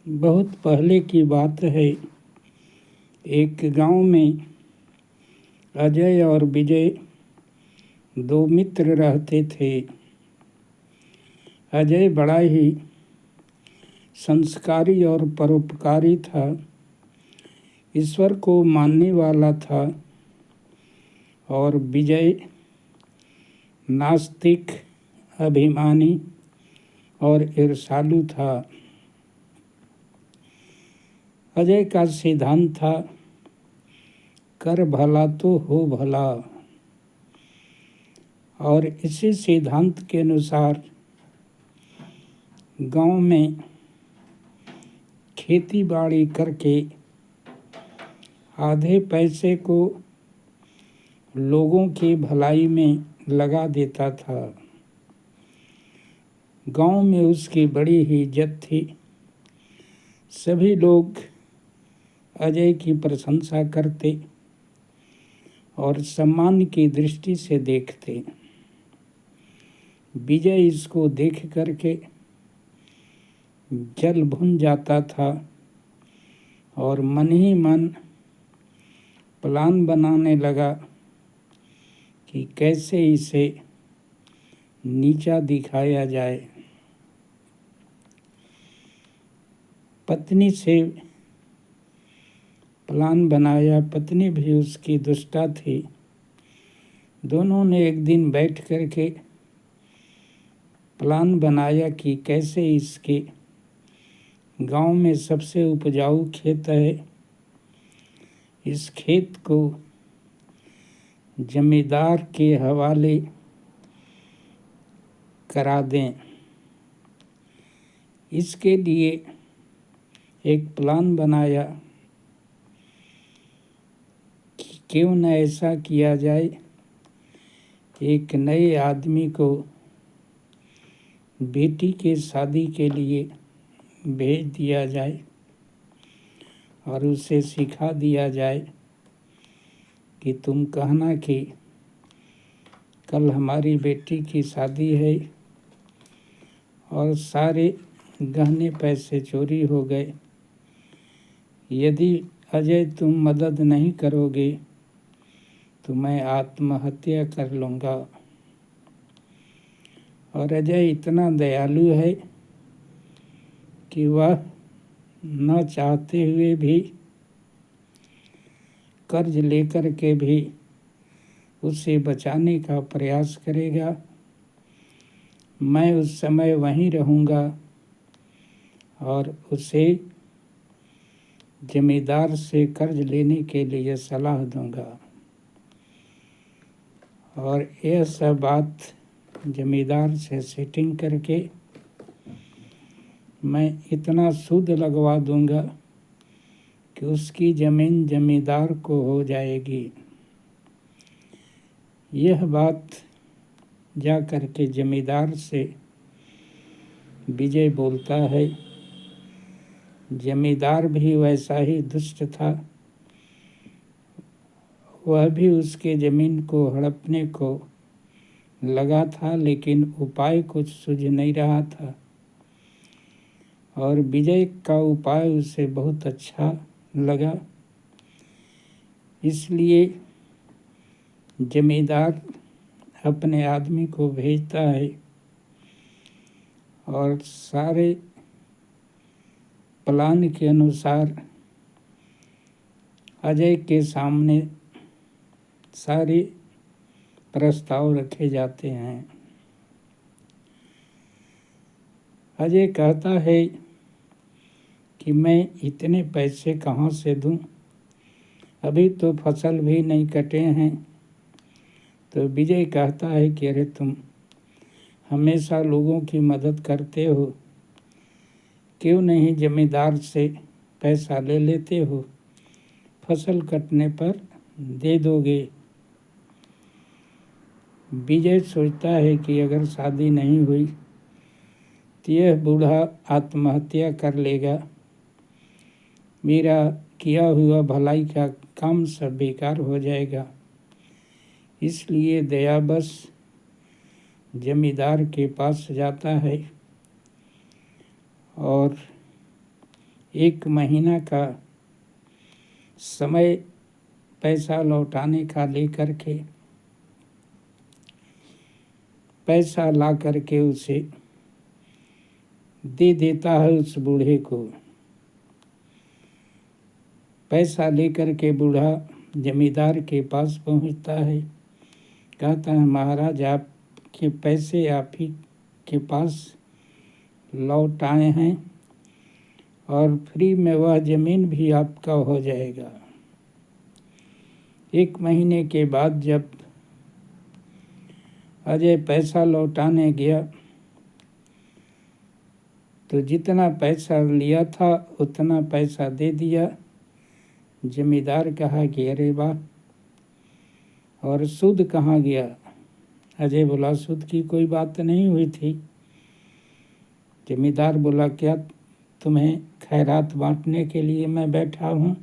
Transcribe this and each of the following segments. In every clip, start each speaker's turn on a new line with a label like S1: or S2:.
S1: बहुत पहले की बात है। एक गांव में अजय और विजय दो मित्र रहते थे। अजय बड़ा ही संस्कारी और परोपकारी था, ईश्वर को मानने वाला था, और विजय नास्तिक, अभिमानी और ईर्ष्यालु था। अजय का सिद्धांत था, कर भला तो हो भला, और इसी सिद्धांत के अनुसार गांव में खेती बाड़ी करके आधे पैसे को लोगों की भलाई में लगा देता था। गांव में उसकी बड़ी ही इज्जत थी। सभी लोग अजय की प्रशंसा करते और सम्मान की दृष्टि से देखते। विजय इसको देख करके जल भुन जाता था और मन ही मन प्लान बनाने लगा कि कैसे इसे नीचा दिखाया जाए। पत्नी से प्लान बनाया, पत्नी भी उसकी दुष्टा थी। दोनों ने एक दिन बैठ करके प्लान बनाया कि कैसे इसके गांव में सबसे उपजाऊ खेत है, इस खेत को जमींदार के हवाले करा दें। इसके लिए एक प्लान बनाया कि क्यों न ऐसा किया जाए, एक नए आदमी को बेटी के शादी के लिए भेज दिया जाए और उसे सिखा दिया जाए कि तुम कहना कि कल हमारी बेटी की शादी है और सारे गहने पैसे चोरी हो गए। यदि अजय तुम मदद नहीं करोगे तो मैं आत्महत्या कर लूँगा। और अजय इतना दयालु है कि वह न चाहते हुए भी कर्ज लेकर के भी उसे बचाने का प्रयास करेगा। मैं उस समय वहीं रहूँगा और उसे जमींदार से कर्ज लेने के लिए सलाह दूंगा। और यह सब बात जमींदार से सेटिंग करके मैं इतना सूद लगवा दूंगा कि उसकी ज़मीन जमींदार को हो जाएगी। यह बात जा कर के जमींदार से विजय बोलता है। जमींदार भी वैसा ही दुष्ट था, वह भी उसके ज़मीन को हड़पने को लगा था, लेकिन उपाय कुछ सूझ नहीं रहा था। और विजय का उपाय उसे बहुत अच्छा लगा। इसलिए जमींदार अपने आदमी को भेजता है और सारे प्लान के अनुसार अजय के सामने सारे प्रस्ताव रखे जाते हैं। अजय कहता है कि मैं इतने पैसे कहाँ से दूं, अभी तो फसल भी नहीं कटे हैं। तो विजय कहता है कि अरे तुम हमेशा लोगों की मदद करते हो, क्यों नहीं जमींदार से पैसा ले लेते हो, फसल कटने पर दे दोगे। विजय सोचता है कि अगर शादी नहीं हुई तो यह बूढ़ा आत्महत्या कर लेगा, मेरा किया हुआ भलाई का काम सब बेकार हो जाएगा। इसलिए दयाबश जमींदार के पास जाता है और 1 महीना का समय पैसा लौटाने का लेकर के पैसा ला करके उसे दे देता है उस बूढ़े को। पैसा लेकर के बूढ़ा जमींदार के पास पहुंचता है, कहता है महाराज आपके पैसे आप ही के पास लौट आए हैं और फ्री में वह ज़मीन भी आपका हो जाएगा। 1 महीने के बाद जब अजय पैसा लौटाने गया तो जितना पैसा लिया था उतना पैसा दे दिया। जमींदार कहा कि अरे वाह, और सूद कहाँ गया? अजय बोला सूद की कोई बात नहीं हुई थी। जमींदार बोला क्या तुम्हें खैरात बांटने के लिए मैं बैठा हूँ?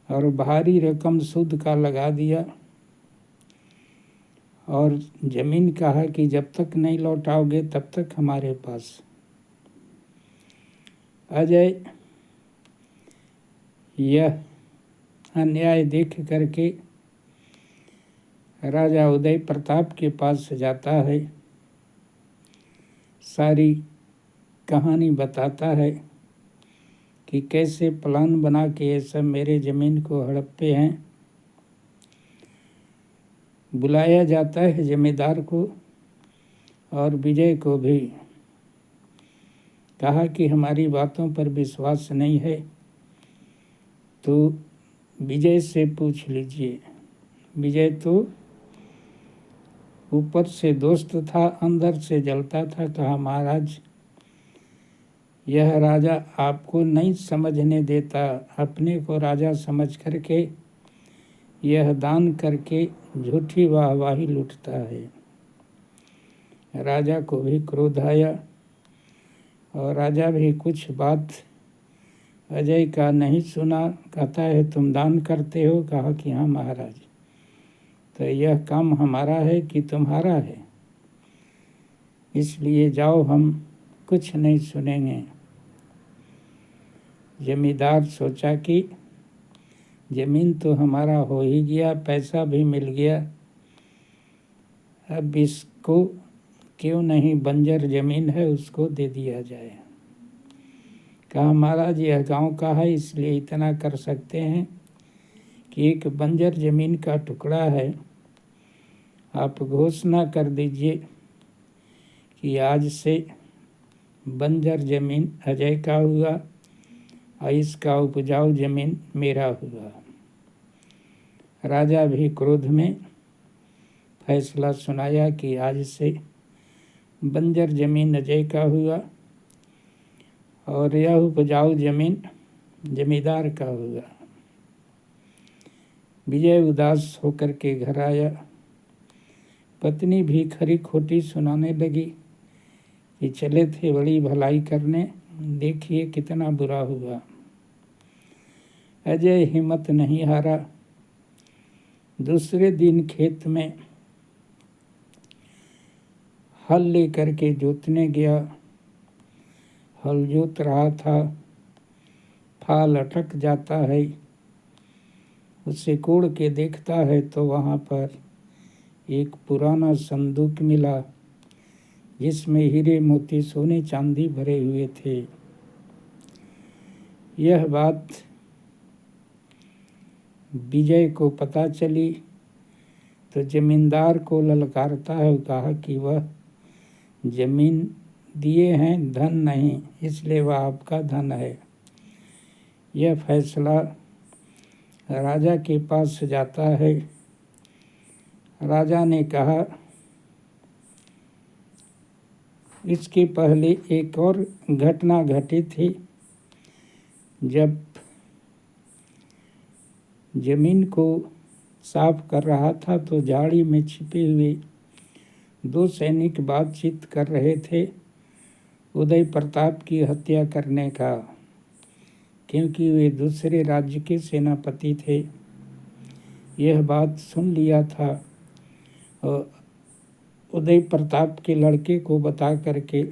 S1: और भारी रकम सूद का लगा दिया। और ज़मीन कहा कि जब तक नहीं लौटाओगे तब तक हमारे पास। अजय यह अन्याय देख करके राजा उदय प्रताप के पास जाता है, सारी कहानी बताता है कि कैसे प्लान बना के ये सब मेरे ज़मीन को हड़पते हैं। बुलाया जाता है जमींदार को और विजय को भी। कहा कि हमारी बातों पर विश्वास नहीं है तो विजय से पूछ लीजिए। विजय तो ऊपर से दोस्त था, अंदर से जलता था। कहा महाराज यह राजा आपको नहीं समझने देता, अपने को राजा समझ करके यह दान करके झूठी वाहवाही लूटता है। राजा को भी क्रोध आया और राजा भी कुछ बात अजय का नहीं सुना। कहता है तुम दान करते हो? कहा कि हाँ महाराज। तो यह काम हमारा है कि तुम्हारा है? इसलिए जाओ, हम कुछ नहीं सुनेंगे। जमींदार सोचा कि ज़मीन तो हमारा हो ही गया, पैसा भी मिल गया, अब इसको क्यों नहीं बंजर ज़मीन है उसको दे दिया जाए। कहा महाराज यह गांव का है इसलिए इतना कर सकते हैं कि एक बंजर ज़मीन का टुकड़ा है, आप घोषणा कर दीजिए कि आज से बंजर ज़मीन अजय का हुआ और इसका उपजाऊ ज़मीन मेरा हुआ। राजा भी क्रोध में फैसला सुनाया कि आज से बंजर ज़मीन अजय का हुआ और यह उपजाऊ ज़मीन जमींदार का हुआ। विजय उदास होकर के घर आया। पत्नी भी खरी खोटी सुनाने लगी कि चले थे बड़ी भलाई करने, देखिए कितना बुरा हुआ। अजय हिम्मत नहीं हारा। दूसरे दिन खेत में हल लेकर के जोतने गया। हल जोत रहा था, फाल अटक जाता है। उसे कोड़ के देखता है तो वहाँ पर एक पुराना संदूक मिला जिसमें हीरे मोती सोने चांदी भरे हुए थे। यह बात विजय को पता चली तो जमींदार को ललकारता है। कहा कि वह जमीन दिए हैं, धन नहीं, इसलिए वह आपका धन है। यह फैसला राजा के पास जाता है। राजा ने कहा इसके पहले एक और घटना घटी थी। जब जमीन को साफ कर रहा था तो झाड़ी में छिपे हुए 2 सैनिक बातचीत कर रहे थे उदय प्रताप की हत्या करने का, क्योंकि वे दूसरे राज्य के सेनापति थे। यह बात सुन लिया था और उदय प्रताप के लड़के को बता करके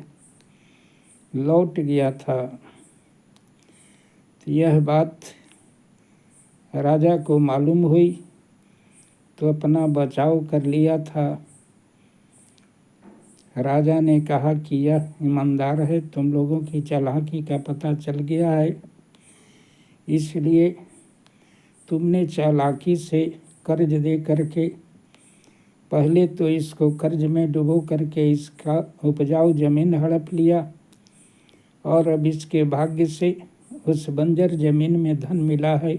S1: लौट गया था। तो यह बात राजा को मालूम हुई तो अपना बचाव कर लिया था। राजा ने कहा कि यह ईमानदार है, तुम लोगों की चालाकी का पता चल गया है, इसलिए तुमने चालाकी से कर्ज दे करके पहले तो इसको कर्ज में डुबो करके इसका उपजाऊ जमीन हड़प लिया, और अब इसके भाग्य से उस बंजर जमीन में धन मिला है।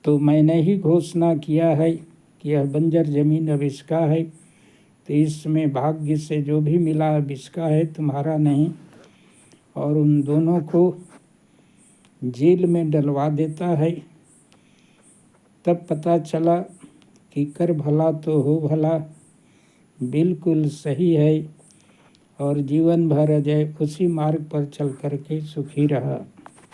S1: तो मैंने ही घोषणा किया है कि यह बंजर जमीन अब इसका है, तो इसमें भाग्य से जो भी मिला अब इसका है, तुम्हारा नहीं। और उन दोनों को जेल में डलवा देता है। तब पता चला कि कर भला तो हो भला बिल्कुल सही है, और जीवन भर अजय उसी मार्ग पर चल करके सुखी रहा।